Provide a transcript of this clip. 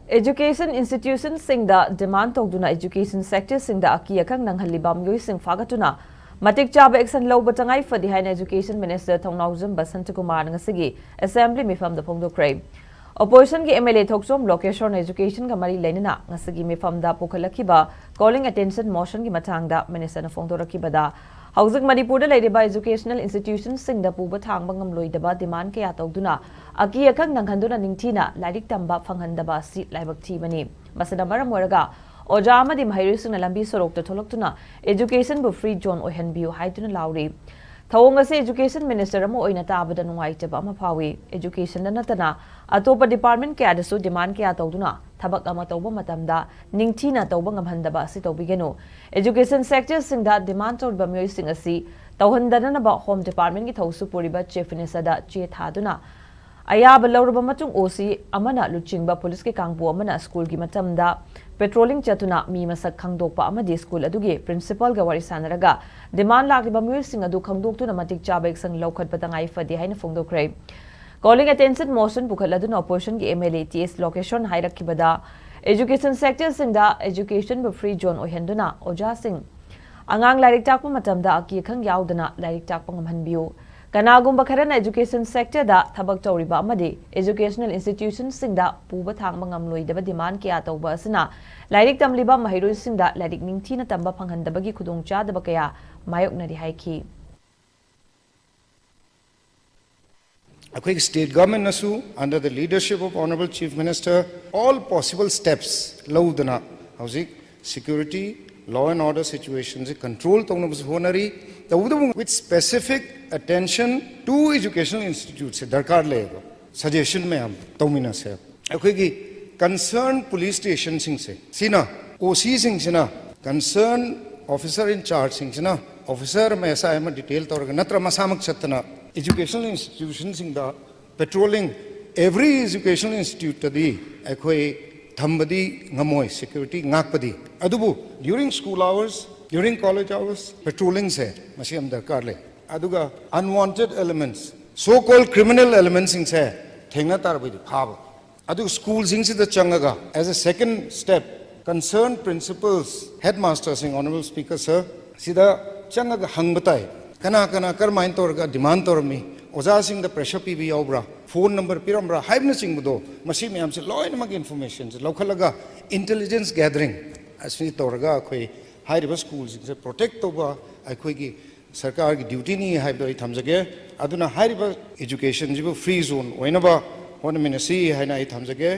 Education institutions singda demand touduna education sector singda Aki Akhang Nanghallina Mioi fagattuna matik chaba action Louba Tangai for the haina education minister Th Basantakumar ngasigi assembly mifam the phongdokhre opposition ki MLA thoksom location education ka mari lenina ngasigi mifam da pukhalakhiba calling attention motion ki matangda minister na phongdorakiba da Hauzik Manipur da leiriba educational institutions singda puba thangba ngamloidaba demand kaya touduna Aki Akhang Nanghallina ningthina lairik tamba phanghandaba si laibak thibani masana maram oraga oja amadi Maheishang na lambi sorokta tholoktuna education bu free zone ohenbiu haiduna lauri thawong ase education minister amo oina tabada nungaitaba ama phawi education na natana atopa department kaya dasu demand kaya tawduna thabak ama tawba matamda ningthina tawba ngamhandaba asi tawbigenu education sector singda demand tawba mioi sing asi tawhandana ba home department ki thawsu puriba chief minister da che thaduna ayaba lawraba matung osi amana luchingba police ke kangbu amana school ki matamda patrolling chatuna mi masak khangdokpa amadi school adugi principal ga wari sanaraga demand lagiba mioi sing adu khangdoktuna matik chaba action lokhat patangai fadi haina phongdokhre calling attention motion bukhaladuna opposition ki MLA TS location hairakibada education sector singda education bu free zone ohenduna oja sing angang lairik takpa matamda Aki Akhang yaudana lairik takpa ngamhanbiu Kanagumba kharana education sector da thabak tawriba amadi educational institutions singda puba thangba ngamloidaba demand kya tawba asina lairik tamliba mahiroi singda lairik ningthina tamba phanghandabagi khudongchadaba kaya mayoknari haiki Akhoi state government nasu under the leadership of honorable chief minister all possible steps laudana hauzik security law and order situations control tawnabus honari with specific attention to educational institutes darkar lego suggestion mein hum tawmina se akhoi gi concerned police station sing se sina OC sing sina concerned officer in charge sing sina officer mein aisa em detail tawra natra masamak chatna educational institutions sing da patrolling every educational institute tadi akhoi thambadi ngamoi security ngakpadi adubu during school hours during college hours patrolling se masi am darkar le aduga unwanted elements so called criminal elements sing se thengna tarbai phaba adu school sing se da changaga as a second step concerned principals headmasters sing honorable speaker sir sida changaga hangbatai kana kana karmain torga demand tormi oja sing the pressure pb yaubra phone number pirambra haibna sing budo masi me am se law and mag information se lokhalaga intelligence gathering asmi torga khoi high river schools se protect toba akhoi gi sarkar gi duty ni haibda I thamjage aduna high river education jibu free zone oinaba hon minasi haina I thamjage